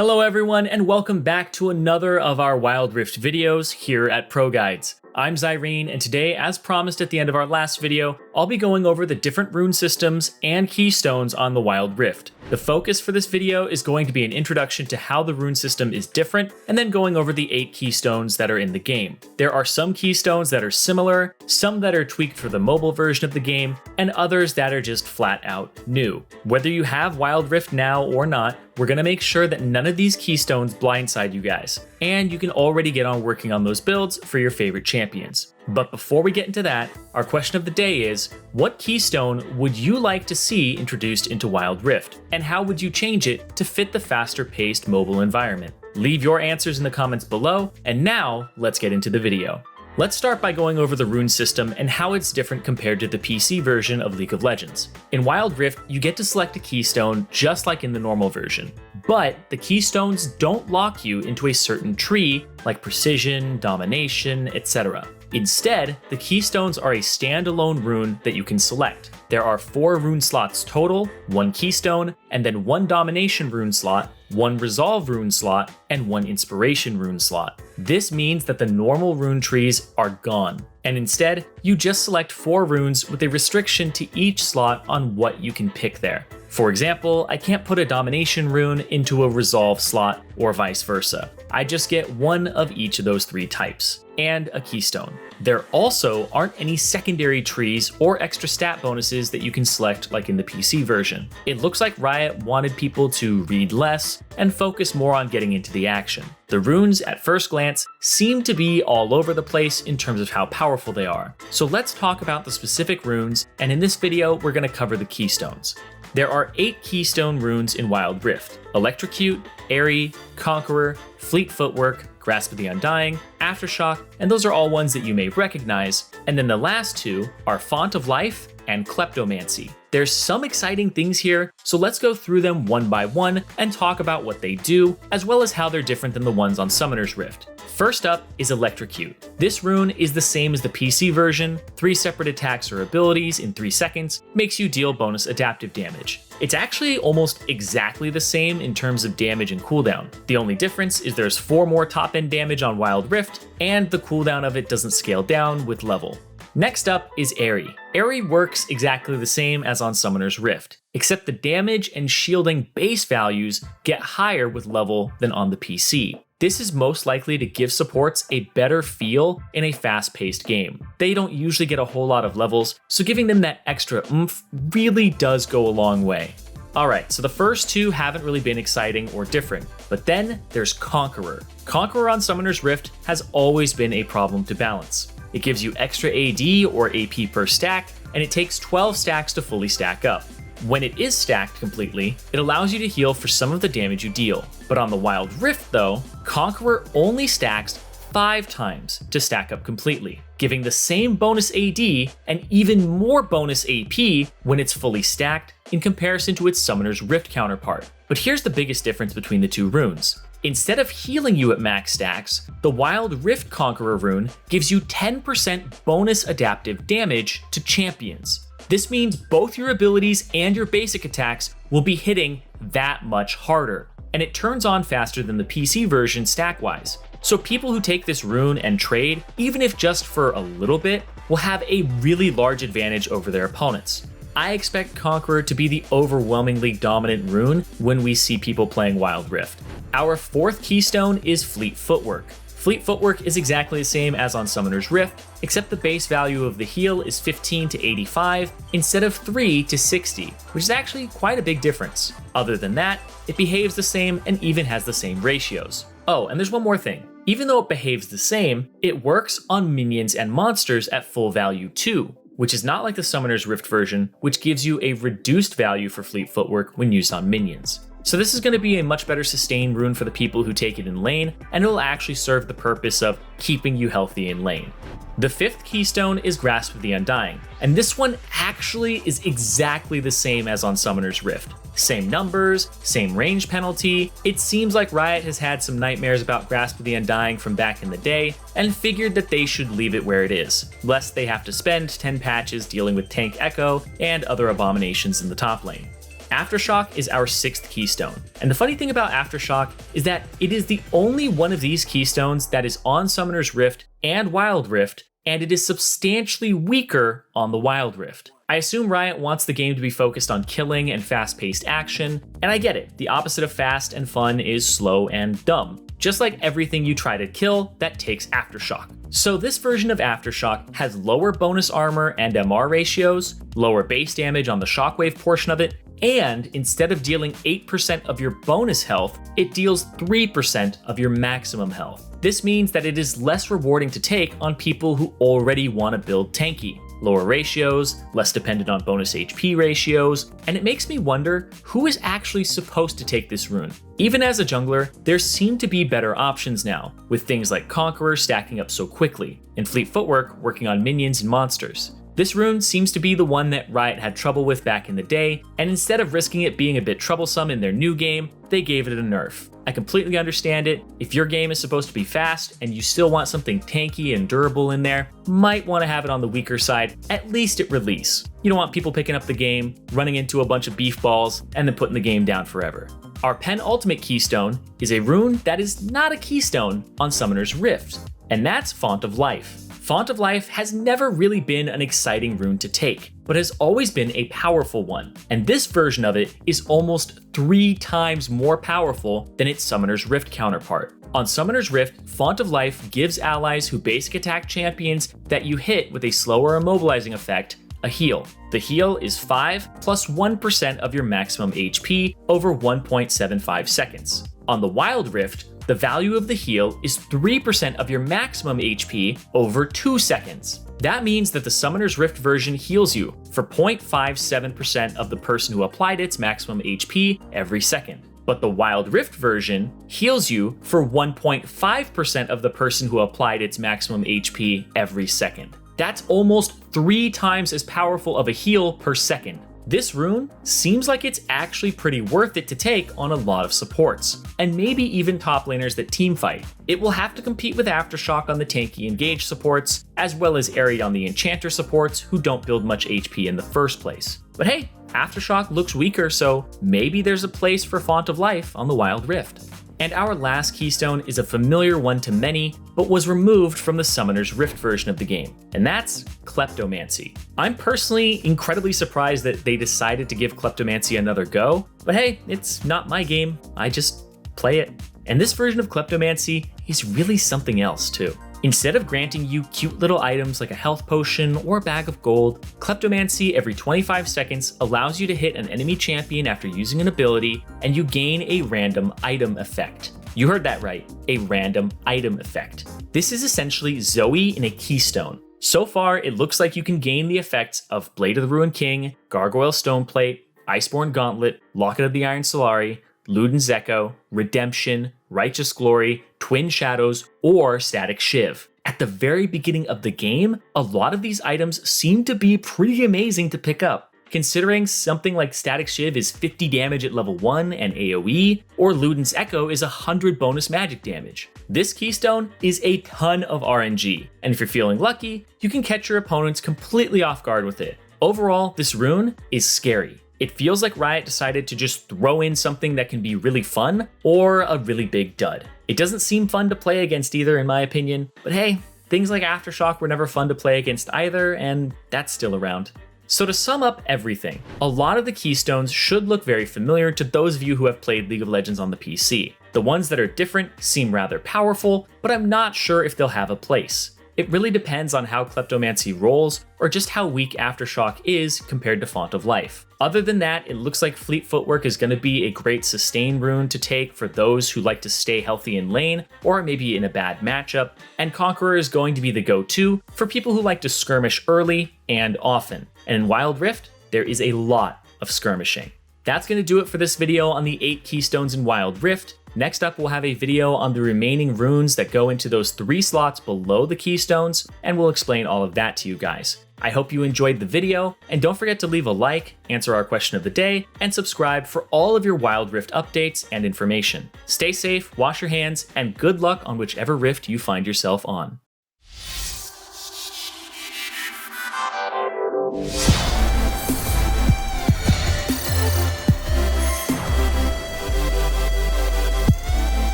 Hello everyone, and welcome back to another of our Wild Rift videos here at ProGuides. I'm Zyrene, and today, as promised at the end of our last video, I'll be going over the different rune systems and keystones on the Wild Rift. The focus for this video is going to be an introduction to how the rune system is different, and then going over the 8 keystones that are in the game. There are some keystones that are similar, some that are tweaked for the mobile version of the game, and others that are just flat out new. Whether you have Wild Rift now or not, we're going to make sure that none of these keystones blindside you guys, and you can already get on working on those builds for your favorite champions. But before we get into that, our question of the day is, what keystone would you like to see introduced into Wild Rift, and how would you change it to fit the faster-paced mobile environment? Leave your answers in the comments below, and now let's get into the video. Let's start by going over the rune system and how it's different compared to the PC version of League of Legends. In Wild Rift, you get to select a keystone just like in the normal version, but the keystones don't lock you into a certain tree like precision, domination, etc. Instead, the keystones are a standalone rune that you can select. There are 4 rune slots total, 1 keystone, and then 1 domination rune slot, 1 resolve rune slot, and 1 inspiration rune slot. This means that the normal rune trees are gone, and instead, you just select 4 runes with a restriction to each slot on what you can pick there. For example, I can't put a domination rune into a resolve slot or vice versa. I just get 1 of each of those 3 types, and a keystone. There also aren't any secondary trees or extra stat bonuses that you can select like in the PC version. It looks like Riot wanted people to read less and focus more on getting into the action. The runes, at first glance, seem to be all over the place in terms of how powerful they are. So let's talk about the specific runes, and in this video, we're going to cover the keystones. There are 8 keystone runes in Wild Rift: Electrocute, Airy, Conqueror, Fleet Footwork, Grasp of the Undying, Aftershock, and those are all ones that you may recognize. And then the last 2 are Font of Life and KLEPTOMANCY. There's some exciting things here, so let's go through them one by one and talk about what they do, as well as how they're different than the ones on Summoner's Rift. First up is Electrocute. This rune is the same as the PC version: 3 separate attacks or abilities in 3 seconds, makes you deal bonus adaptive damage. It's actually almost exactly the same in terms of damage and cooldown. The only difference is there's 4 more top-end damage on Wild Rift, and the cooldown of it doesn't scale down with level. Next up is Airy. Airy works exactly the same as on Summoner's Rift, except the damage and shielding base values get higher with level than on the PC. This is most likely to give supports a better feel in a fast-paced game. They don't usually get a whole lot of levels, so giving them that extra oomph really does go a long way. Alright, so the first 2 haven't really been exciting or different, but then there's Conqueror. Conqueror on Summoner's Rift has always been a problem to balance. It gives you extra AD or AP per stack, and it takes 12 stacks to fully stack up. When it is stacked completely, it allows you to heal for some of the damage you deal. But on the Wild Rift though, Conqueror only stacks 5 times to stack up completely, giving the same bonus AD and even more bonus AP when it's fully stacked in comparison to its Summoner's Rift counterpart. But here's the biggest difference between the 2 runes. Instead of healing you at max stacks, the Wild Rift Conqueror rune gives you 10% bonus adaptive damage to champions. This means both your abilities and your basic attacks will be hitting that much harder, and it turns on faster than the PC version stack-wise. So people who take this rune and trade, even if just for a little bit, will have a really large advantage over their opponents. I expect Conqueror to be the overwhelmingly dominant rune when we see people playing Wild Rift. Our 4th keystone is Fleet Footwork. Fleet Footwork is exactly the same as on Summoner's Rift, except the base value of the heal is 15 to 85 instead of 3 to 60, which is actually quite a big difference. Other than that, it behaves the same and even has the same ratios. Oh, and there's one more thing. Even though it behaves the same, it works on minions and monsters at full value too, which is not like the Summoner's Rift version, which gives you a reduced value for Fleet Footwork when used on minions. So this is going to be a much better sustain rune for the people who take it in lane, and it'll actually serve the purpose of keeping you healthy in lane. The 5th keystone is Grasp of the Undying, and this one actually is exactly the same as on Summoner's Rift. Same numbers, same range penalty. It seems like Riot has had some nightmares about Grasp of the Undying from back in the day, and figured that they should leave it where it is, lest they have to spend 10 patches dealing with Tank Echo and other abominations in the top lane. Aftershock is our 6th keystone. And the funny thing about Aftershock is that it is the only one of these keystones that is on Summoner's Rift and Wild Rift, and it is substantially weaker on the Wild Rift. I assume Riot wants the game to be focused on killing and fast-paced action, and I get it. The opposite of fast and fun is slow and dumb, just like everything you try to kill that takes Aftershock. So this version of Aftershock has lower bonus armor and MR ratios, lower base damage on the shockwave portion of it, and instead of dealing 8% of your bonus health, it deals 3% of your maximum health. This means that it is less rewarding to take on people who already want to build tanky. Lower ratios, less dependent on bonus HP ratios, and it makes me wonder who is actually supposed to take this rune. Even as a jungler, there seem to be better options now, with things like Conqueror stacking up so quickly, and Fleet Footwork working on minions and monsters. This rune seems to be the one that Riot had trouble with back in the day, and instead of risking it being a bit troublesome in their new game, they gave it a nerf. I completely understand it. If your game is supposed to be fast and you still want something tanky and durable in there, might want to have it on the weaker side, at least at release. You don't want people picking up the game, running into a bunch of beef balls, and then putting the game down forever. Our penultimate keystone is a rune that is not a keystone on Summoner's Rift, and that's Font of Life. Font of Life has never really been an exciting rune to take, but has always been a powerful one, and this version of it is almost 3 times more powerful than its Summoner's Rift counterpart. On Summoner's Rift, Font of Life gives allies who basic attack champions that you hit with a slower immobilizing effect a heal. The heal is 5 plus 1% of your maximum HP over 1.75 seconds. On the Wild Rift, the value of the heal is 3% of your maximum HP over 2 seconds. That means that the Summoner's Rift version heals you for 0.57% of the person who applied its maximum HP every second. But the Wild Rift version heals you for 1.5% of the person who applied its maximum HP every second. That's almost 3 times as powerful of a heal per second. This rune seems like it's actually pretty worth it to take on a lot of supports, and maybe even top laners that teamfight. It will have to compete with Aftershock on the tanky engage supports, as well as Aerie on the enchanter supports who don't build much HP in the first place. But hey, Aftershock looks weaker, so maybe there's a place for Font of Life on the Wild Rift. And our last keystone is a familiar one to many, but was removed from the Summoner's Rift version of the game, and that's KLEPTOMANCY. I'm personally incredibly surprised that they decided to give KLEPTOMANCY another go, but hey, it's not my game, I just play it. And this version of KLEPTOMANCY is really something else too. Instead of granting you cute little items like a health potion or a bag of gold, KLEPTOMANCY every 25 seconds allows you to hit an enemy champion after using an ability, and you gain a random item effect. You heard that right, a random item effect. This is essentially Zoe in a keystone. So far, it looks like you can gain the effects of Blade of the Ruined King, Gargoyle Stoneplate, Iceborne Gauntlet, Locket of the Iron Solari, Luden's Echo, Redemption, Righteous Glory, Twin Shadows, or Static Shiv. At the very beginning of the game, a lot of these items seem to be pretty amazing to pick up, considering something like Static Shiv is 50 damage at level 1 and AoE, or Luden's Echo is 100 bonus magic damage. This keystone is a ton of RNG, and if you're feeling lucky, you can catch your opponents completely off guard with it. Overall, this rune is scary. It feels like Riot decided to just throw in something that can be really fun or a really big dud. It doesn't seem fun to play against either, in my opinion, but hey, things like Aftershock were never fun to play against either, and that's still around. So to sum up everything, a lot of the keystones should look very familiar to those of you who have played League of Legends on the PC. The ones that are different seem rather powerful, but I'm not sure if they'll have a place. It really depends on how KLEPTOMANCY rolls, or just how weak Aftershock is compared to Font of Life. Other than that, it looks like Fleet Footwork is going to be a great sustain rune to take for those who like to stay healthy in lane, or maybe in a bad matchup, and Conqueror is going to be the go-to for people who like to skirmish early and often. And in Wild Rift, there is a lot of skirmishing. That's going to do it for this video on the 8 keystones in Wild Rift. Next up, we'll have a video on the remaining runes that go into those 3 slots below the keystones, and we'll explain all of that to you guys. I hope you enjoyed the video, and don't forget to leave a like, answer our question of the day, and subscribe for all of your Wild Rift updates and information. Stay safe, wash your hands, and good luck on whichever rift you find yourself on.